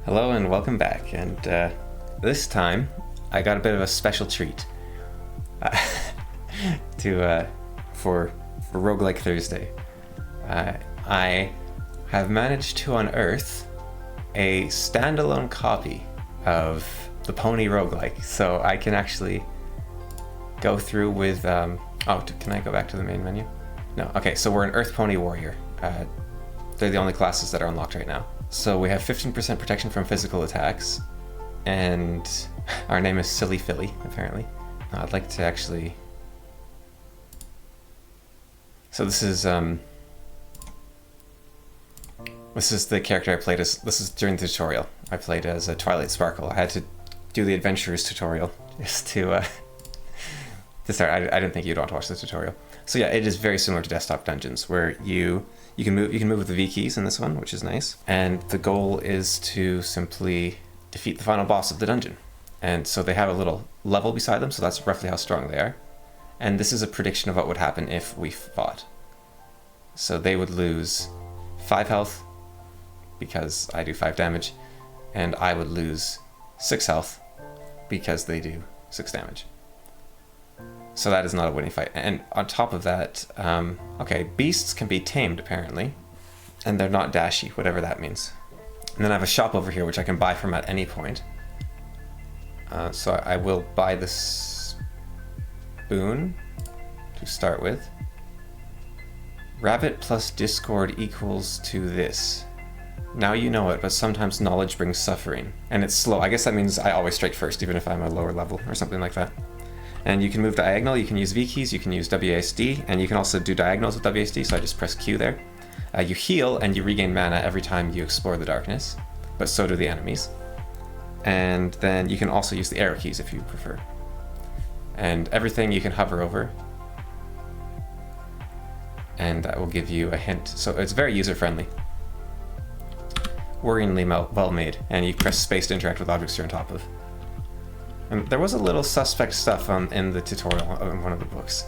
Hello and welcome back, and this time I got a bit of a special treat for Roguelike Thursday. I have managed to unearth a standalone copy of the Pony Roguelike, so I can actually go through with can I go back to the main menu? No. Okay, so we're an Earth Pony Warrior. They're the only classes that are unlocked right now. So we have 15% protection from physical attacks, and our name is Silly Philly, apparently. I'd like to actually... So this is the character I played as. This is during the tutorial. I played as a Twilight Sparkle. I had to do the Adventurers tutorial just to start. I didn't think you'd want to watch the tutorial. So yeah, it is very similar to Desktop Dungeons, where you can move with the V keys in this one, which is nice. And the goal is to simply defeat the final boss of the dungeon. And so they have a little level beside them, so that's roughly how strong they are. And this is a prediction of what would happen if we fought. So they would lose 5 health, because I do 5 damage, and I would lose 6 health, because they do 6 damage. So that is not a winning fight. And on top of that, beasts can be tamed, apparently. And they're not dashy, whatever that means. And then I have a shop over here, which I can buy from at any point. So I will buy this spoon to start with. Rabbit plus discord equals to this. Now you know it, but sometimes knowledge brings suffering. And it's slow. I guess that means I always strike first, even if I'm a lower level or something like that. And you can move diagonal, you can use V keys, you can use WASD, and you can also do diagonals with WASD, so I just press Q there. You heal and you regain mana every time you explore the darkness, but so do the enemies. And then you can also use the arrow keys if you prefer. And everything you can hover over, and that will give you a hint. So it's very user-friendly. Worryingly well made, and you press space to interact with objects you're on top of. And there was a little suspect stuff in the tutorial in one of the books.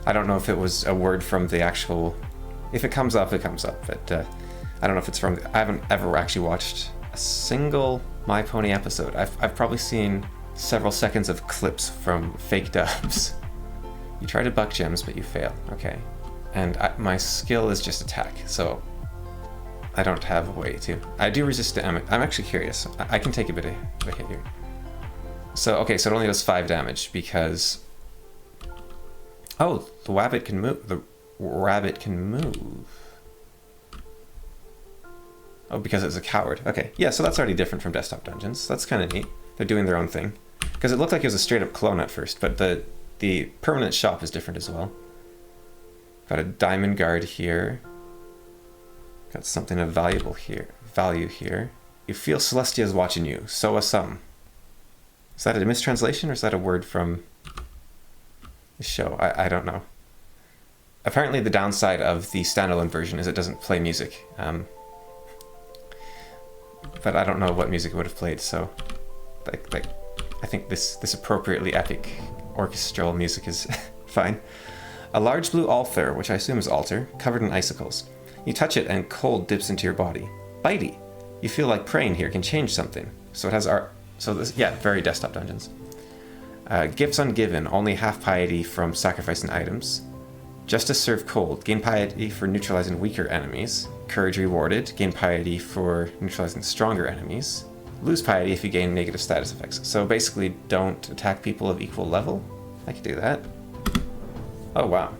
I don't know if it was a word from the actual... If it comes up, it comes up, but I don't know if it's from... I haven't ever actually watched a single My Pony episode. I've probably seen several seconds of clips from fake dubs. You try to buck gems, but you fail. Okay. And my skill is just attack, so I don't have a way to... I do resist damage. I'm actually curious. I can take a bit of a hit here. So, okay, so it only does 5 damage because... Oh, the rabbit can move. The rabbit can move. Oh, because it's a coward. Okay, yeah, so that's already different from Desktop Dungeons. That's kind of neat. They're doing their own thing. Because it looked like it was a straight-up clone at first, but the permanent shop is different as well. Got a diamond guard here. Got something of value here. You feel Celestia's watching you. So are some. Is that a mistranslation, or is that a word from the show? I don't know. Apparently the downside of the standalone version is it doesn't play music. But I don't know what music it would have played, so... I think this appropriately epic orchestral music is fine. A large blue altar, which I assume is altar, covered in icicles. You touch it and cold dips into your body. Bitey! You feel like praying here can change something. So it has art... So this, yeah, very Desktop Dungeons. Gifts ungiven, only half piety from sacrificing items. Justice served cold, gain piety for neutralizing weaker enemies. Courage rewarded, gain piety for neutralizing stronger enemies. Lose piety if you gain negative status effects. So basically, don't attack people of equal level. I could do that. Oh wow.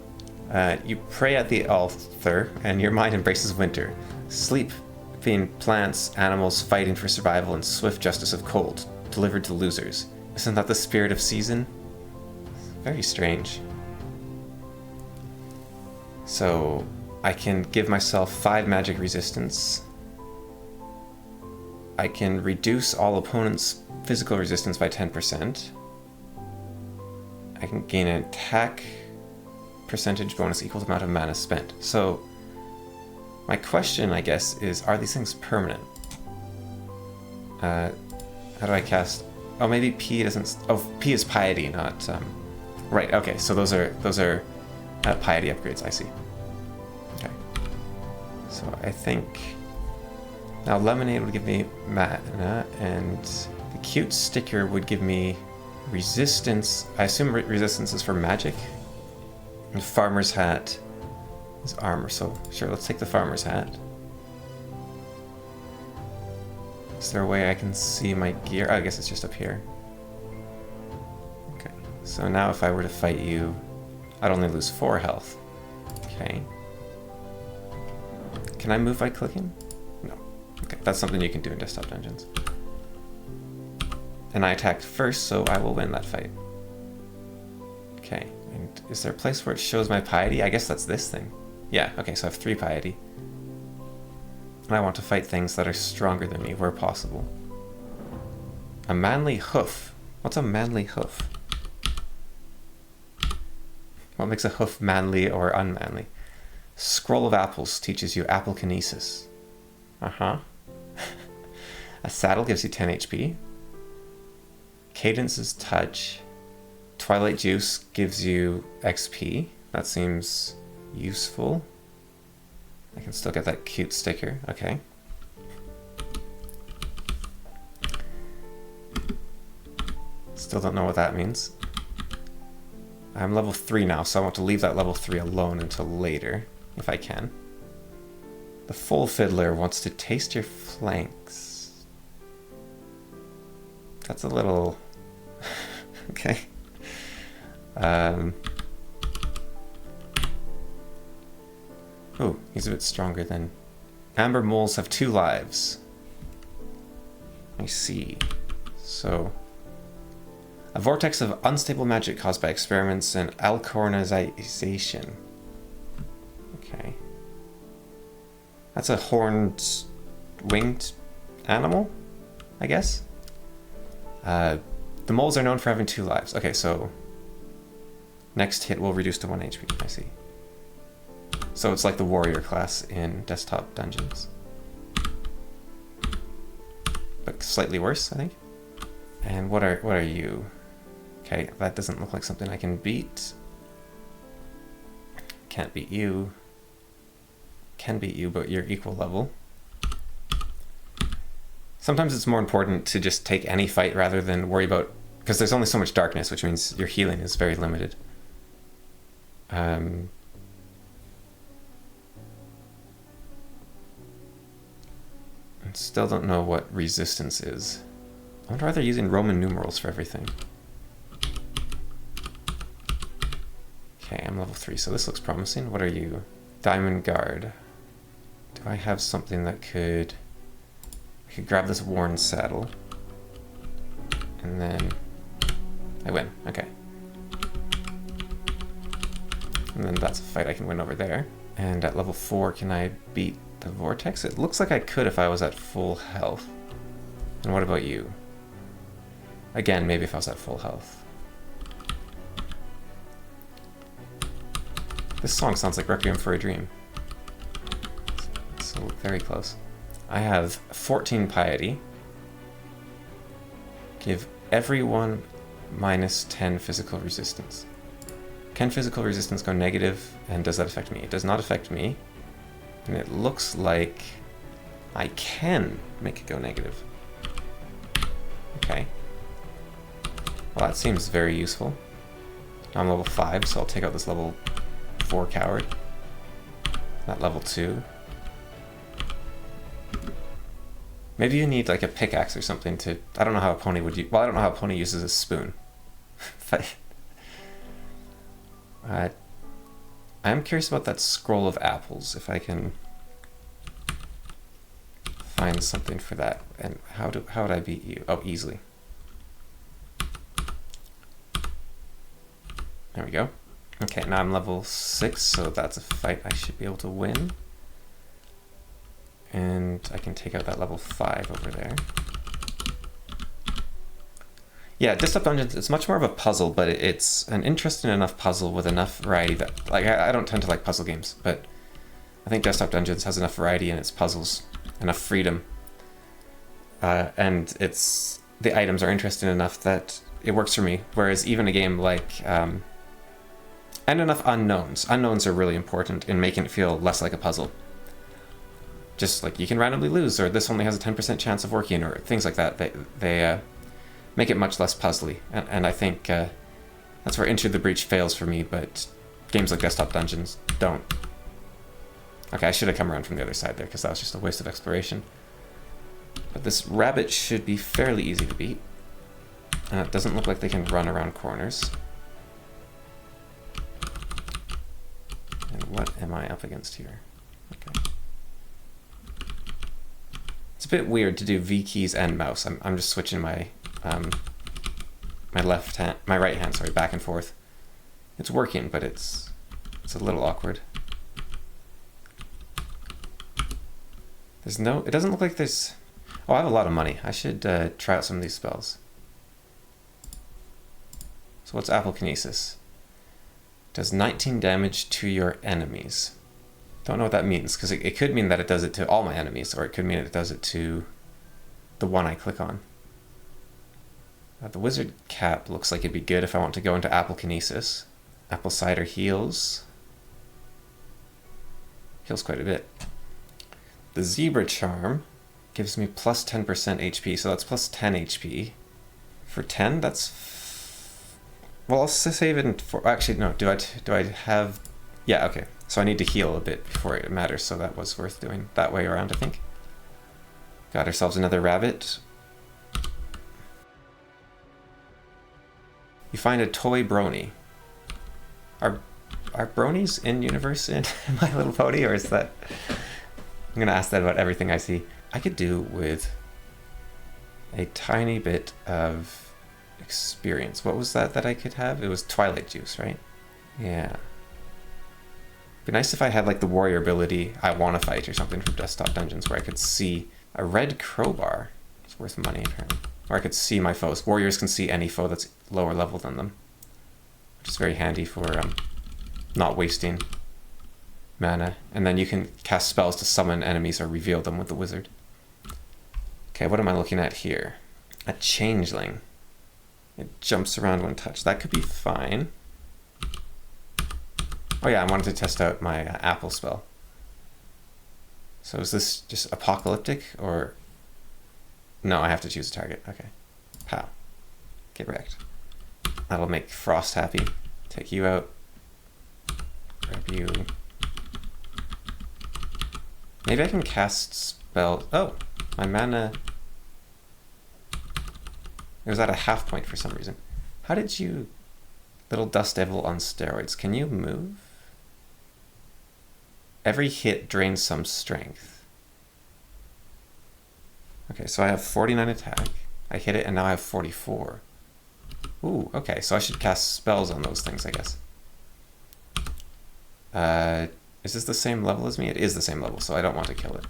You pray at the altar, and your mind embraces winter. Sleep being plants, animals fighting for survival, and swift justice of cold, delivered to losers. Isn't that the spirit of season? Very strange. So, I can give myself 5 magic resistance. I can reduce all opponents' physical resistance by 10%. I can gain an attack percentage bonus equal to the amount of mana spent. So, my question, I guess, is, are these things permanent? How do I cast... Oh, maybe P doesn't... Oh, P is piety, not... Right, okay, so those are piety upgrades, I see. Okay. So I think Now lemonade would give me mana, and the cute sticker would give me resistance. I assume resistance is for magic. And farmer's hat is armor, so sure, let's take the farmer's hat. Is there a way I can see my gear? Oh, I guess it's just up here. Okay, so now if I were to fight you, I'd only lose 4 health. Okay. Can I move by clicking? No. Okay, that's something you can do in desktop dungeons. And I attacked first, so I will win that fight. Okay, and is there a place where it shows my piety? I guess that's this thing. Yeah, okay, so I have 3 piety. And I want to fight things that are stronger than me where possible. A manly hoof. What's a manly hoof? What makes a hoof manly or unmanly? Scroll of apples teaches you apple kinesis. Uh-huh. A saddle gives you 10 HP. Cadence is touch. Twilight juice gives you XP. That seems useful. I can still get that cute sticker. Okay. Still don't know what that means. I'm level 3 now, so I want to leave that level 3 alone until later, if I can. The full fiddler wants to taste your flanks. That's a little... okay. Oh, he's a bit stronger than... Amber moles have 2 lives. I see. So... A vortex of unstable magic caused by experiments and alchornization. Okay. That's a horned, winged animal, I guess? The moles are known for having 2 lives. Okay, so... Next hit will reduce to 1 HP, I see. So it's like the warrior class in desktop dungeons. But slightly worse, I think. And what are you? Okay, that doesn't look like something I can beat. Can't beat you. Can beat you, but you're equal level. Sometimes it's more important to just take any fight rather than worry about... Because there's only so much darkness, which means your healing is very limited. I still don't know what resistance is. I wonder why they're using Roman numerals for everything. Okay, I'm level 3, so this looks promising. What are you? Diamond Guard. Do I have something that could... I could grab this worn saddle. And then... I win. Okay. And then that's a fight I can win over there. And at level 4, can I beat the Vortex? It looks like I could if I was at full health. And what about you? Again, maybe if I was at full health. This song sounds like Requiem for a Dream. So very close. I have 14 piety. Give everyone minus 10 physical resistance. Can physical resistance go negative, and does that affect me? It does not affect me. And it looks like I can make it go negative. Okay. Well, that seems very useful. I'm level 5, so I'll take out this level 4 coward. Not level 2. Maybe you need like a pickaxe or something to... I don't know how a pony would use... Well, I don't know how a pony uses a spoon. I am curious about that scroll of apples, if I can find something for that. And how would I beat you? Oh, easily. There we go. Okay, now I'm level 6, so that's a fight I should be able to win. And I can take out that level 5 over there. Yeah, Desktop Dungeons, it's much more of a puzzle, but it's an interesting enough puzzle with enough variety that... Like, I don't tend to like puzzle games, but I think Desktop Dungeons has enough variety in its puzzles, enough freedom. And the items are interesting enough that it works for me. Whereas even a game like... and enough unknowns. Unknowns are really important in making it feel less like a puzzle. just like you can randomly lose, or this only has a 10% chance of working, or things like that. They make it much less puzzly, and I think that's where Into the Breach fails for me, but games like Desktop Dungeons don't. Okay, I should have come around from the other side there, because that was just a waste of exploration. But this rabbit should be fairly easy to beat. It doesn't look like they can run around corners. And what am I up against here? Okay. It's a bit weird to do V keys and mouse. I'm just switching my my right hand, sorry, back and forth. It's working, but it's a little awkward. There's no, it doesn't look like there's, oh, I have a lot of money. I should try out some of these spells. So what's Applekinesis? Does 19 damage to your enemies. Don't know what that means, because it could mean that it does it to all my enemies, or it could mean it does it to the one I click on. The wizard cap looks like it'd be good if I want to go into Applekinesis. Apple cider heals. Heals quite a bit. The zebra charm gives me plus 10% HP, so that's plus 10 HP. For 10, that's... Well, I'll save it for... Actually, no, do I have... Yeah, okay. So I need to heal a bit before it matters, so that was worth doing that way around, I think. Got ourselves another rabbit. You find a toy brony. Are bronies in universe in My Little Pony, or is that... I'm gonna ask that about everything I see. I could do with a tiny bit of experience. What was that I could have? It was Twilight Juice, right? Yeah. Be nice if I had like the warrior ability, I want to fight or something from Desktop Dungeons, where I could see a red crowbar. It's worth money apparently. Or I could see my foes. Warriors can see any foe that's lower level than them, which is very handy for not wasting mana. And then you can cast spells to summon enemies or reveal them with the wizard. Okay, what am I looking at here? A changeling. It jumps around when touched. That could be fine. Oh yeah, I wanted to test out my apple spell. So is this just apocalyptic, or... No, I have to choose a target. Okay. Pow. Get wrecked. That'll make Frost happy. Take you out. Grab you. Maybe I can cast spell... Oh! My mana... It was at a half point for some reason. How did you... Little dust devil on steroids. Can you move? Every hit drains some strength. Okay, so I have 49 attack. I hit it and now I have 44. Ooh, okay, so I should cast spells on those things, I guess. Is this the same level as me? It is the same level, so I don't want to kill it.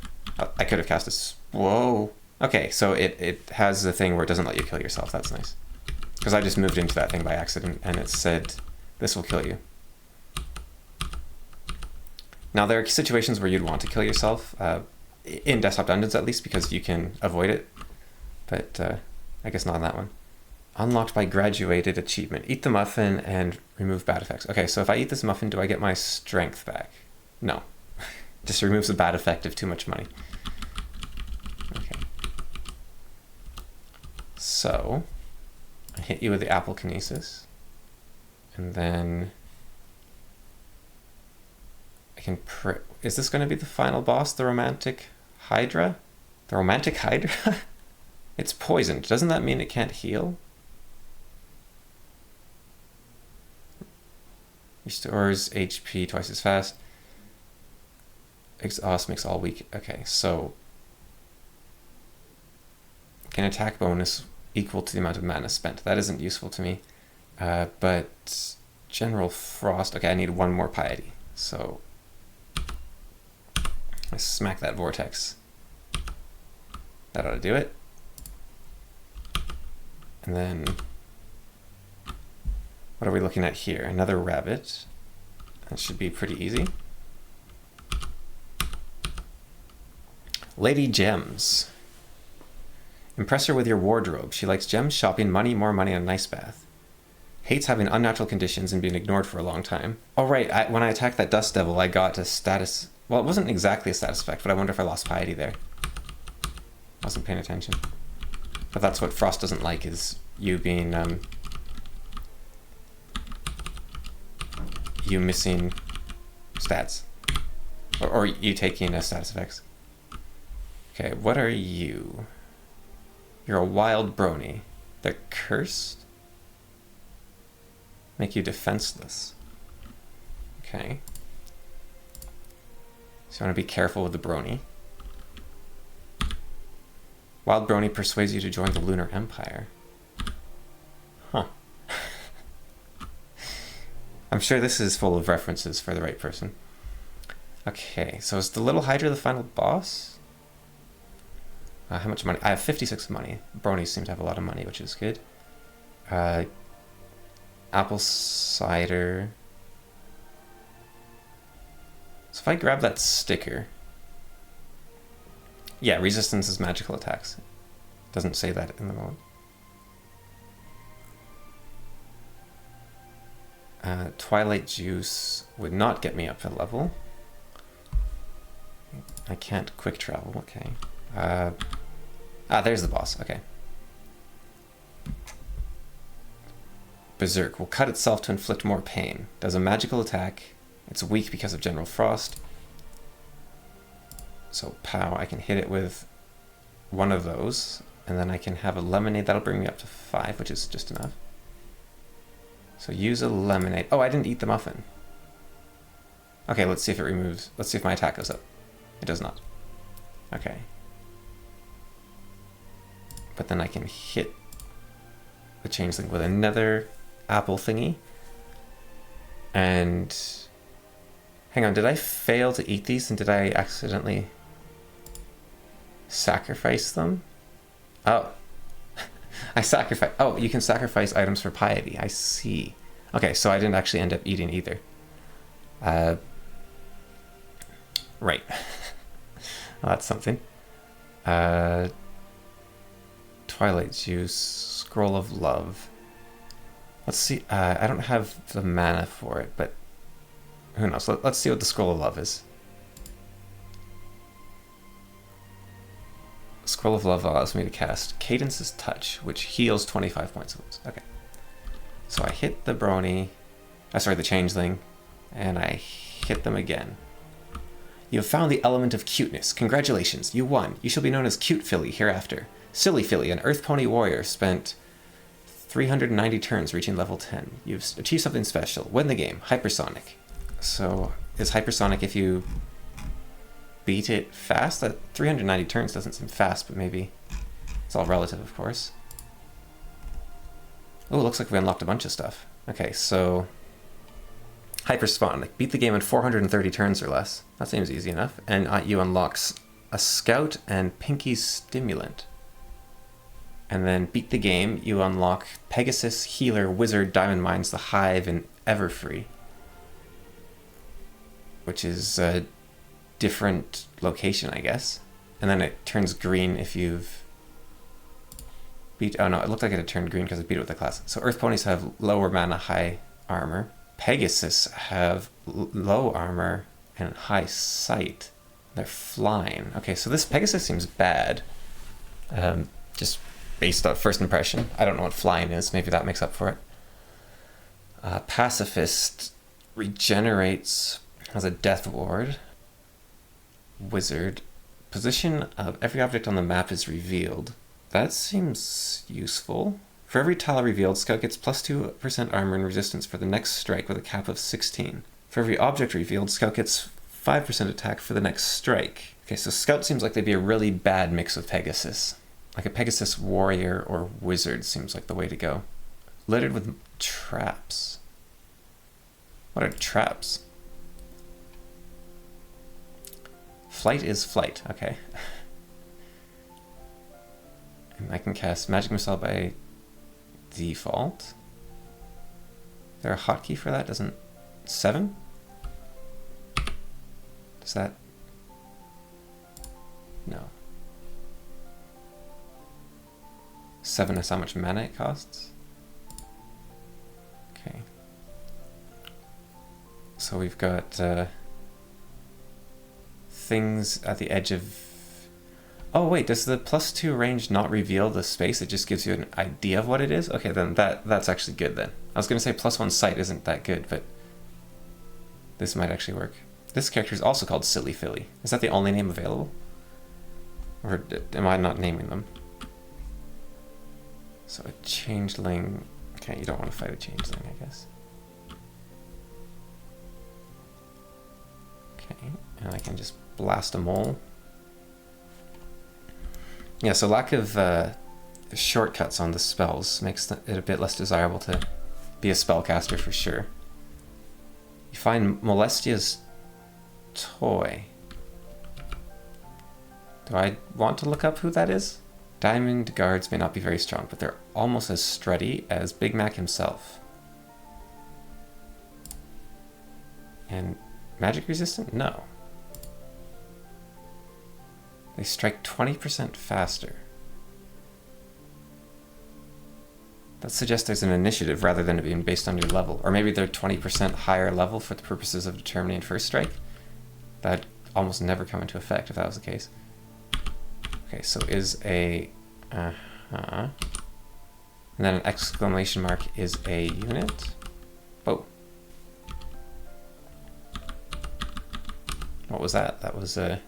I could have cast a... Whoa! Okay, so it has the thing where it doesn't let you kill yourself. That's nice. Because I just moved into that thing by accident, and it said, this will kill you. Now, there are situations where you'd want to kill yourself, in Desktop Dungeons at least, because you can avoid it. But I guess not on that one. Unlocked by graduated achievement. Eat the muffin and remove bad effects. Okay, so if I eat this muffin, do I get my strength back? No. Just removes the bad effect of too much money. Okay. So, I hit you with the Applekinesis. And then... I can is this going to be the final boss, the Romantic Hydra? The Romantic Hydra? It's poisoned. Doesn't that mean it can't heal? Restores HP twice as fast. Exhaust makes all weak. Okay, so... Can attack bonus equal to the amount of mana spent. That isn't useful to me. But... General Frost... Okay, I need one more piety. So... I smack that vortex. That ought to do it. And then... What are we looking at here? Another rabbit. That should be pretty easy. Lady Gems. Impress her with your wardrobe. She likes gems, shopping, money, more money, and a nice bath. Hates having unnatural conditions and being ignored for a long time. Oh right, when I attacked that dust devil, I got a status Well, it wasn't exactly a status effect, but I wonder if I lost piety there. Wasn't paying attention. But that's what Frost doesn't like, is you being, you missing stats. Or you taking status effects. Okay, what are you? You're a wild brony. They're cursed? Make you defenseless. Okay. So you want to be careful with the brony. Wild brony persuades you to join the Lunar Empire. Huh. I'm sure this is full of references for the right person. Okay, so is the Little Hydra the final boss? How much money? I have 56 money. Bronies seem to have a lot of money, which is good. Apple cider. So if I grab that sticker... Yeah, resistance is magical attacks. Doesn't say that in the moment. Twilight Juice would not get me up a level. I can't quick travel, okay. There's the boss, okay. Berserk will cut itself to inflict more pain. Does a magical attack. It's weak because of General Frost. So, pow, I can hit it with one of those, and then I can have a lemonade. That'll bring me up to 5, which is just enough. So use a lemonade. Oh, I didn't eat the muffin. Okay, let's see if it removes. Let's see if my attack goes up. It does not. Okay. But then I can hit the changeling with another apple thingy. And hang on, did I fail to eat these and did I accidentally sacrifice them? Oh. I sacrifice. Oh, you can sacrifice items for piety. I see. Okay, so I didn't actually end up eating either. Right. Well, that's something. Twilight Juice, Scroll of Love. Let's see. I don't have the mana for it, but who knows? Let's see what the Scroll of Love is. Scroll of Love allows me to cast Cadence's Touch, which heals 25 points of wounds. Okay. So I hit the brony, the changeling, and I hit them again. You have found the element of cuteness. Congratulations, you won. You shall be known as Cute Philly hereafter. Silly Philly, an Earth Pony warrior, spent 390 turns reaching level 10. You've achieved something special. Win the game. Hypersonic. So, is hypersonic if you beat it fast? That 390 turns doesn't seem fast, but maybe it's all relative, of course. Oh, looks like we unlocked a bunch of stuff. Okay, so hypersonic. Beat the game in 430 turns or less. That seems easy enough. And you unlock a Scout and Pinky's Stimulant. And then beat the game, you unlock Pegasus, Healer, Wizard, Diamond Mines, the Hive, and Everfree. Which is a different location, I guess. And then it turns green if you've beat... Oh no, it looked like it had turned green because I beat it with a class. So Earth Ponies have lower mana, high armor. Pegasus have low armor and high sight. They're flying. Okay, so this Pegasus seems bad. Just based on first impression. I don't know what flying is. Maybe that makes up for it. Pacifist regenerates, has a death ward. Wizard. Position of every object on the map is revealed. That seems useful. For every tile revealed, Scout gets plus 2% armor and resistance for the next strike with a cap of 16. For every object revealed, Scout gets 5% attack for the next strike. Okay, so Scout seems like they'd be a really bad mix with Pegasus. Like a Pegasus warrior or wizard seems like the way to go. Littered with traps. What are traps? Flight is flight, okay. And I can cast Magic Missile by default. Is there a hotkey for that? Doesn't... 7? Does that... No. 7 is how much mana it costs? Okay. So we've got... things at the edge of... Oh wait, does the +2 range not reveal the space? It just gives you an idea of what it is? Okay, then that's actually good then. I was going to say +1 sight isn't that good, but this might actually work. This character is also called Silly Philly. Is that the only name available? Or am I not naming them? So a changeling... Okay, you don't want to fight a changeling, I guess. Okay, and I can just blast a mole. Yeah, so lack of shortcuts on the spells makes it a bit less desirable to be a spellcaster for sure. You find Molestia's toy. Do I want to look up who that is? Diamond guards may not be very strong, but they're almost as strutty as Big Mac himself. And magic resistant? No. They strike 20% faster. That suggests there's an initiative rather than it being based on your level. Or maybe they're 20% higher level for the purposes of determining first strike. That'd almost never come into effect if that was the case. Okay, so is a... And then an exclamation mark is a unit. Oh. What was that? That was a...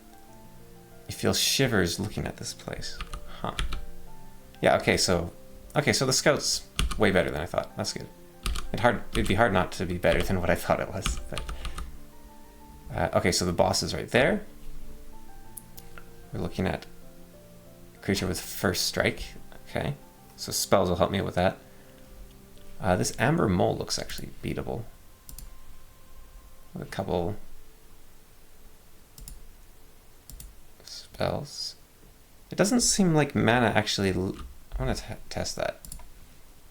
You feel shivers looking at this place. Huh. Yeah, okay, so the scout's way better than I thought. That's good. It'd be hard not to be better than what I thought it was. But, okay, so the boss is right there. We're looking at a creature with first strike. Okay, so spells will help me with that. This amber mole looks actually beatable. With a couple spells. It doesn't seem like mana actually... I want to test that.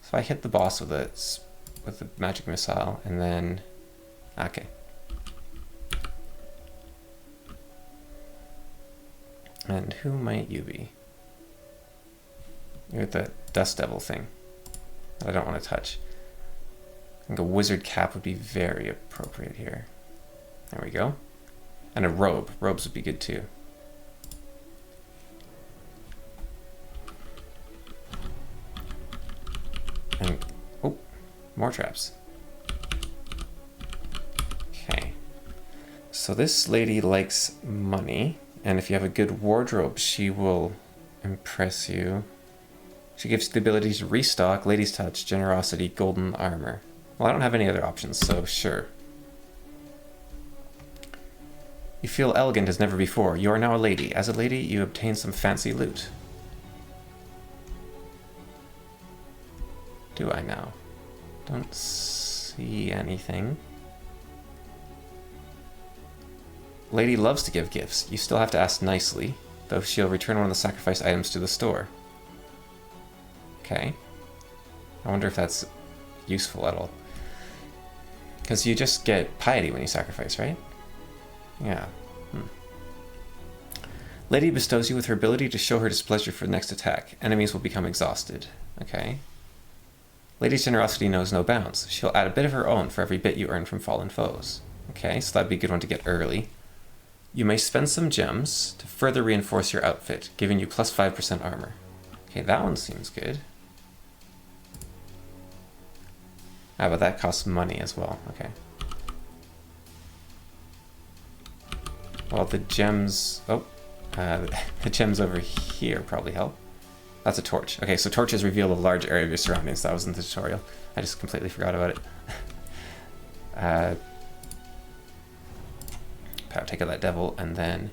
So I hit the boss with the magic missile, and then... Okay. And who might you be? You're the dust devil thing that I don't want to touch. I think a wizard cap would be very appropriate here. There we go. And a robe. Robes would be good too. And, oh, more traps. Okay. So this lady likes money, and if you have a good wardrobe, she will impress you. She gives you the ability to restock, Lady's Touch, Generosity, Golden Armor. Well, I don't have any other options, so sure. You feel elegant as never before. You are now a lady. As a lady, you obtain some fancy loot. Do I now? Don't see anything. Lady loves to give gifts. You still have to ask nicely, though she'll return one of the sacrifice items to the store. Okay. I wonder if that's useful at all. Because you just get piety when you sacrifice, right? Yeah. Lady bestows you with her ability to show her displeasure for the next attack. Enemies will become exhausted. Okay. Lady's generosity knows no bounds. She'll add a bit of her own for every bit you earn from fallen foes. Okay, so that'd be a good one to get early. You may spend some gems to further reinforce your outfit, giving you plus 5% armor. Okay, that one seems good. Ah, but that costs money as well. Okay. Well, the gems... Oh, the gems over here probably help. That's a torch. Okay, so torches reveal a large area of your surroundings. That was in the tutorial. I just completely forgot about it. Take out that devil, and then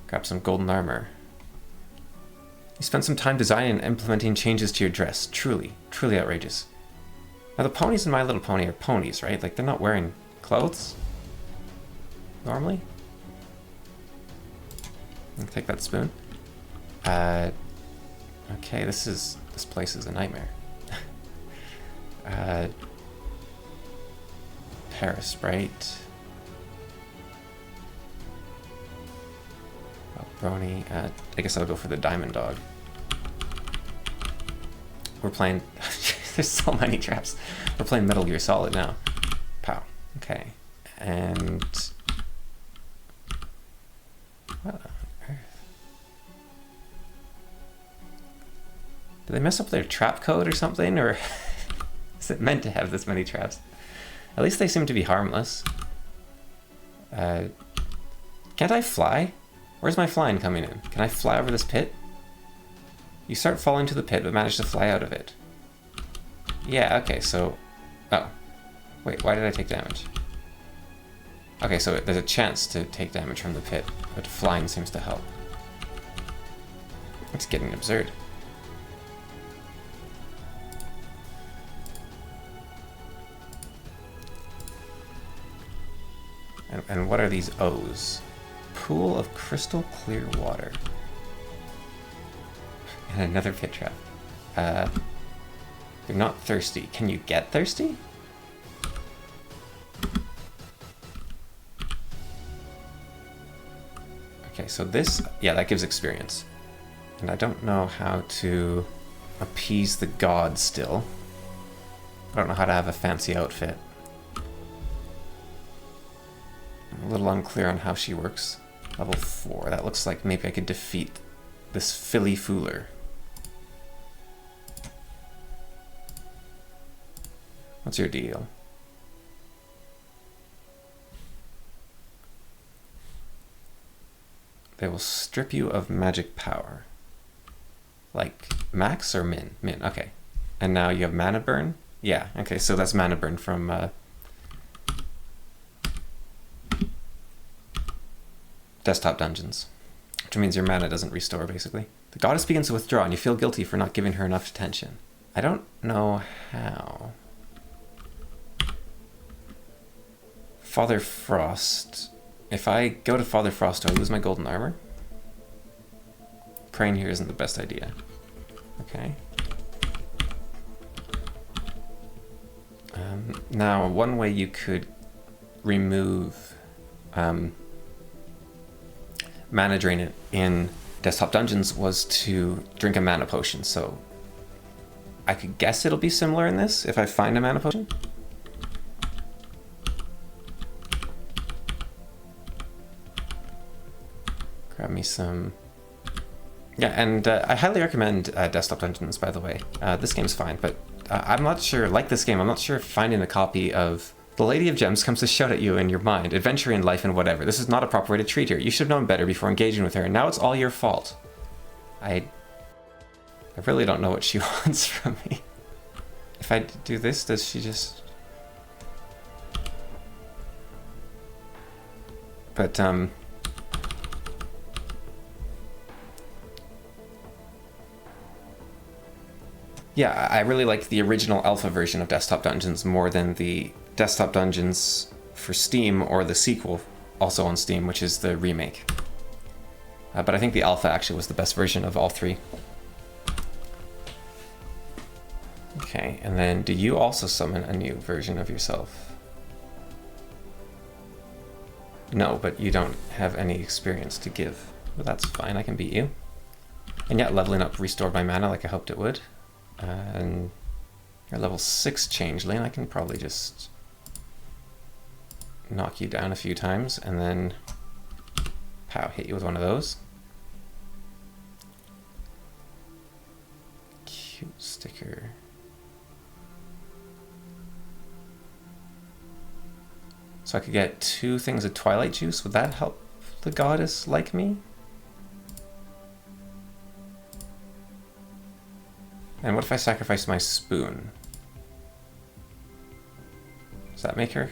grab some golden armor. You spent some time designing and implementing changes to your dress. Truly, truly outrageous. Now the ponies in My Little Pony are ponies, right? Like, they're not wearing clothes normally. I'll take that spoon. Okay, this place is a nightmare. Paris, right? Brony. I guess I'll go for the diamond dog. We're playing... There's so many traps. We're playing Metal Gear Solid now. Pow. Okay. And... Did they mess up their trap code or something? Or is it meant to have this many traps? At least they seem to be harmless. Can't I fly? Where's my flying coming in? Can I fly over this pit? You start falling to the pit, but manage to fly out of it. Yeah, okay, so... Oh. Wait, why did I take damage? Okay, so there's a chance to take damage from the pit, but flying seems to help. It's getting absurd. And what are these O's? Pool of crystal clear water. And another pit trap. You're not thirsty. Can you get thirsty? Okay, so this, yeah, that gives experience. And I don't know how to appease the gods still. I don't know how to have a fancy outfit. I'm a little unclear on how she works. Level 4, that looks like maybe I could defeat this filly fooler. What's your deal? They will strip you of magic power. Like max or min? Min, okay. And now you have mana burn? Yeah, okay, so that's mana burn from desktop dungeons. Which means your mana doesn't restore, basically. The goddess begins to withdraw and you feel guilty for not giving her enough attention. I don't know how. Father Frost. If I go to Father Frost, do I lose my golden armor? Praying here isn't the best idea. Okay. Now, one way you could remove mana drain in desktop dungeons was to drink a mana potion. So I could guess it'll be similar in this if I find a mana potion. Grab me some... Yeah, and I highly recommend desktop dungeons, by the way. This game's fine, but I'm not sure, like this game, I'm not sure if finding a copy of The Lady of Gems comes to shout at you in your mind, adventure in life and whatever. This is not a proper way to treat her. You should have known better before engaging with her, and now it's all your fault. I really don't know what she wants from me. If I do this, does she just... But, yeah, I really like the original alpha version of Desktop Dungeons more than the Desktop Dungeons for Steam or the sequel, also on Steam, which is the remake. But I think the alpha actually was the best version of all three. Okay, and then do you also summon a new version of yourself? No, but you don't have any experience to give. Well, that's fine, I can beat you. And yet leveling up restored my mana like I hoped it would. And you're level 6 changeling. I can probably just knock you down a few times and then pow, hit you with one of those. Cute sticker. So I could get 2 things of Twilight Juice. Would that help the goddess like me? And what if I sacrifice my spoon? Does that make her?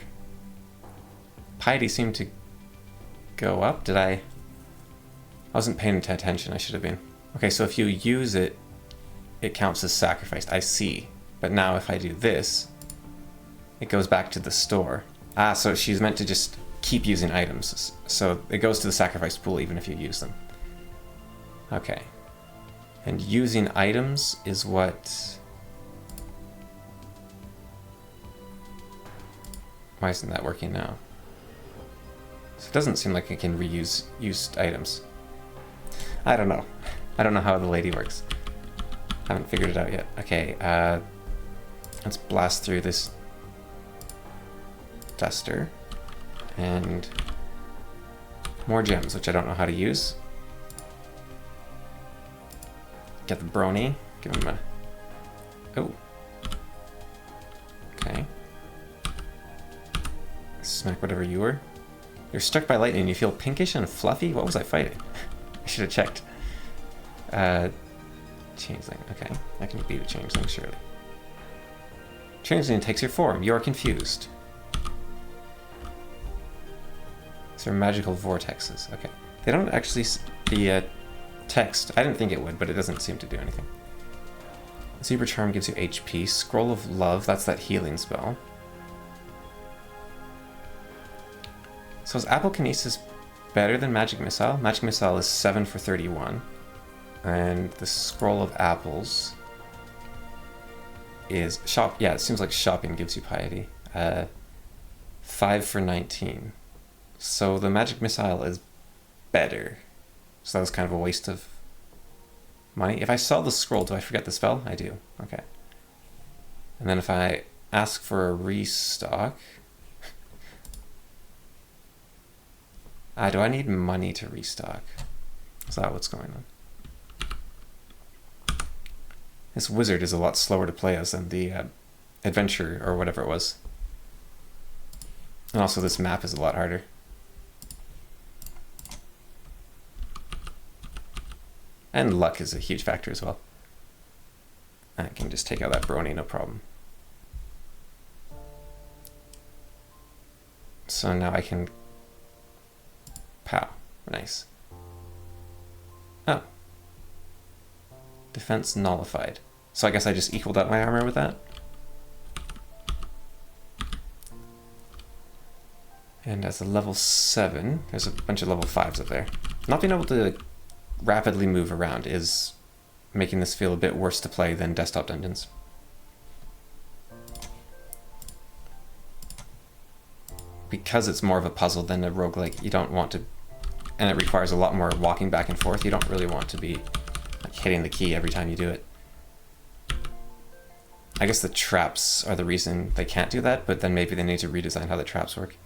Piety seemed to go up. Did I wasn't paying attention. I should have been. Okay, so if you use it, it counts as sacrificed. I see. But now if I do this, it goes back to the store. Ah, so she's meant to just keep using items. So it goes to the sacrifice pool even if you use them. Okay. And using items is what... Why isn't that working now? So it doesn't seem like I can reuse used items. I don't know. I don't know how the lady works. Haven't figured it out yet. Okay, let's blast through this duster. And more gems, which I don't know how to use. Get the brony, give him a Oh. Okay. Smack whatever you were. You're struck by lightning and you feel pinkish and fluffy? What was I fighting? I should have checked. Changeling. Okay. I can beat a changeling, surely. Changeling takes your form. You are confused. These are magical vortexes. Okay. They don't actually... The text, I didn't think it would, but it doesn't seem to do anything. Zebra Charm gives you HP. Scroll of Love, that's that healing spell. So is Apple Kinesis better than Magic Missile? Magic Missile is 7 for 31. And the Scroll of Apples is... Yeah, it seems like Shopping gives you Piety. 5 for 19. So the Magic Missile is better. So that was kind of a waste of money. If I sell the scroll, do I forget the spell? I do. Okay. And then if I ask for a restock... do I need money to restock? Is that what's going on? This wizard is a lot slower to play as than the adventure or whatever it was. And also this map is a lot harder. And luck is a huge factor as well. I can just take out that brony, no problem. So now I can... Pow. Nice. Oh. Defense nullified. So I guess I just equaled out my armor with that. And as a level 7, there's a bunch of level 5s up there. Not being able to rapidly move around is making this feel a bit worse to play than desktop dungeons. Because it's more of a puzzle than a roguelike, you don't want to... And it requires a lot more walking back and forth. You don't really want to be like, hitting the key every time you do it. I guess the traps are the reason they can't do that, but then maybe they need to redesign how the traps work.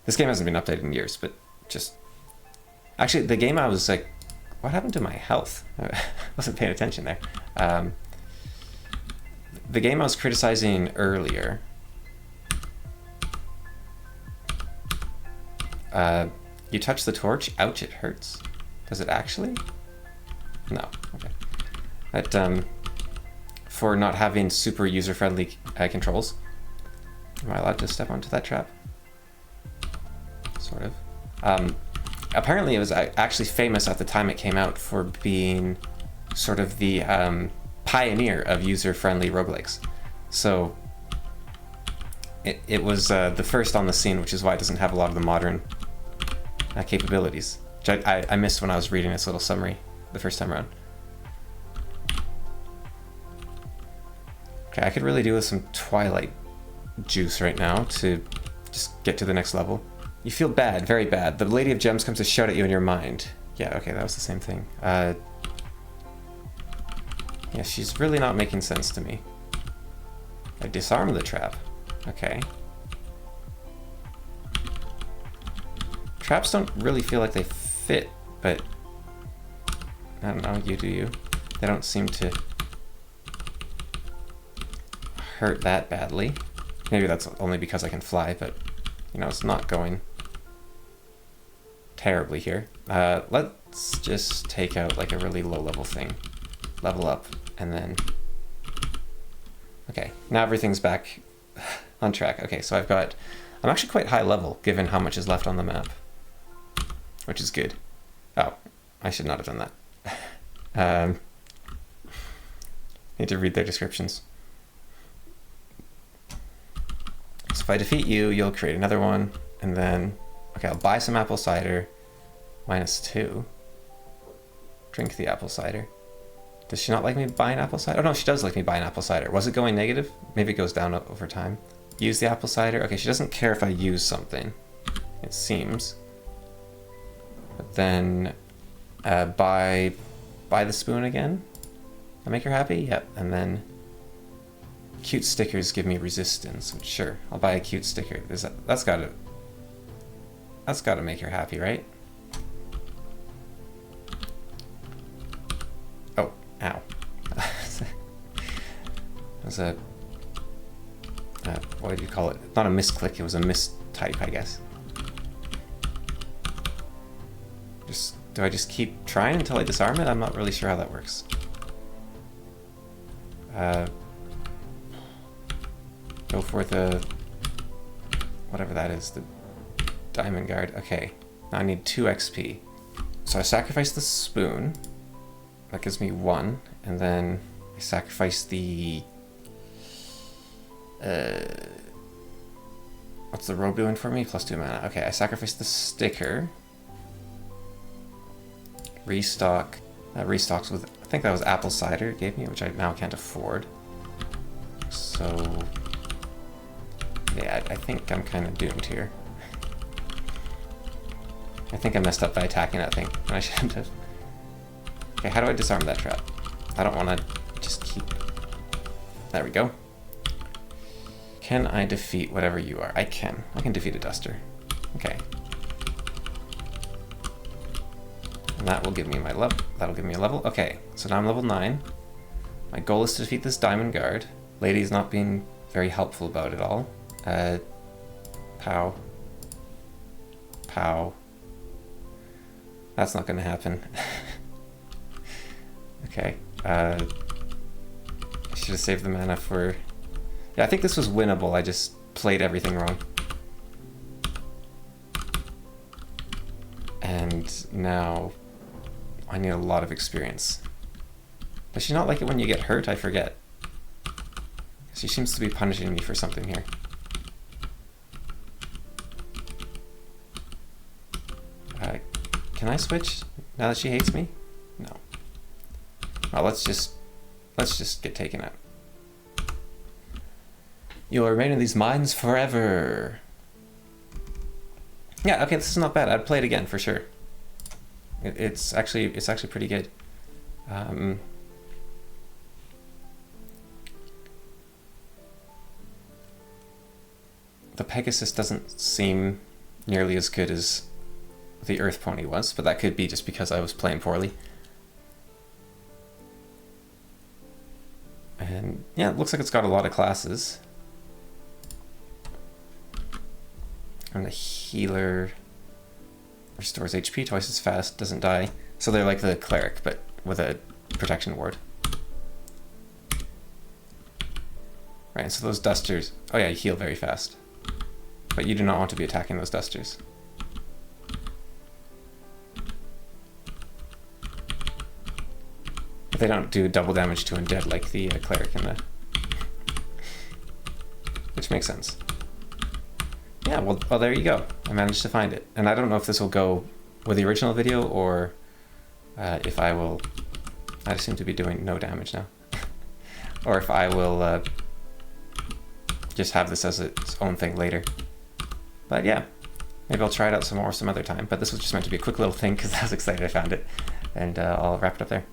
This game hasn't been updated in years, but just... Actually, the game I was like, what happened to my health? I wasn't paying attention there. The game I was criticizing earlier... you touch the torch, ouch, it hurts. Does it actually? No, okay. But, for not having super user-friendly controls. Am I allowed to step onto that trap? Sort of. Apparently it was actually famous at the time it came out for being sort of the pioneer of user-friendly roguelikes. So it was the first on the scene, which is why it doesn't have a lot of the modern capabilities. Which I missed when I was reading this little summary the first time around. Okay, I could really do with some Twilight juice right now to just get to the next level. You feel bad, very bad. The Lady of Gems comes to shout at you in your mind. Yeah, okay, that was the same thing. Yeah, she's really not making sense to me. I disarm the trap. Okay. Traps don't really feel like they fit, but... I don't know, you do you. They don't seem to hurt that badly. Maybe that's only because I can fly, but, you know, it's not going terribly here. Let's just take out like a really low-level thing. Level up, and then... Okay, now everything's back on track. Okay, so I'm actually quite high level, given how much is left on the map. Which is good. Oh, I should not have done that. Need to read their descriptions. So if I defeat you, you'll create another one, and then... Okay, I'll buy some apple cider. -2. Drink the apple cider. Does she not like me buying apple cider? Oh no, she does like me buying apple cider. Was it going negative? Maybe it goes down over time. Use the apple cider. Okay, she doesn't care if I use something, it seems. But then buy the spoon again. I make her happy? Yep. And then cute stickers give me resistance. Which, sure, I'll buy a cute sticker. That's gotta make her happy, right? Oh, ow. I was a... what do you call it? Not a misclick, it was a mistype, I guess. Do I just keep trying until I disarm it? I'm not really sure how that works. Go for the... whatever that is, the diamond guard. Okay, now I need 2 XP. So I sacrifice the spoon. That gives me 1, and then I sacrifice the... what's the robe doing for me? +2 mana. Okay, I sacrifice the sticker. Restock. Restocks with, I think that was apple cider it gave me, which I now can't afford. So, yeah, I think I'm kind of doomed here. I think I messed up by attacking that thing, and I shouldn't have. Okay, how do I disarm that trap? I don't want to just keep... There we go. Can I defeat whatever you are? I can. I can defeat a duster. Okay. And that will give me my level. That'll give me a level. Okay, so now I'm level 9. My goal is to defeat this diamond guard. Lady's not being very helpful about it all. Pow. Pow. That's not going to happen. Okay. I should have saved the mana for... Yeah, I think this was winnable. I just played everything wrong. And now I need a lot of experience. Does she not like it when you get hurt? I forget. She seems to be punishing me for something here. Can I switch now that she hates me? No. Well, let's just get taken out. You'll remain in these mines forever. Yeah, okay, this is not bad. I'd play it again for sure. It's actually pretty good. The Pegasus doesn't seem nearly as good as the Earth Pony was, but that could be just because I was playing poorly. And yeah, it looks like it's got a lot of classes. And the healer restores HP twice as fast, doesn't die. So they're like the cleric, but with a protection ward. Right, so those dusters... Oh yeah, you heal very fast. But you do not want to be attacking those dusters. But they don't do double damage to undead like the cleric and the... Which makes sense. Yeah, well, there you go. I managed to find it. And I don't know if this will go with the original video or if I will... I seem to be doing no damage now. Or if I will just have this as its own thing later. But yeah, maybe I'll try it out some more some other time. But this was just meant to be a quick little thing because I was excited I found it. And I'll wrap it up there.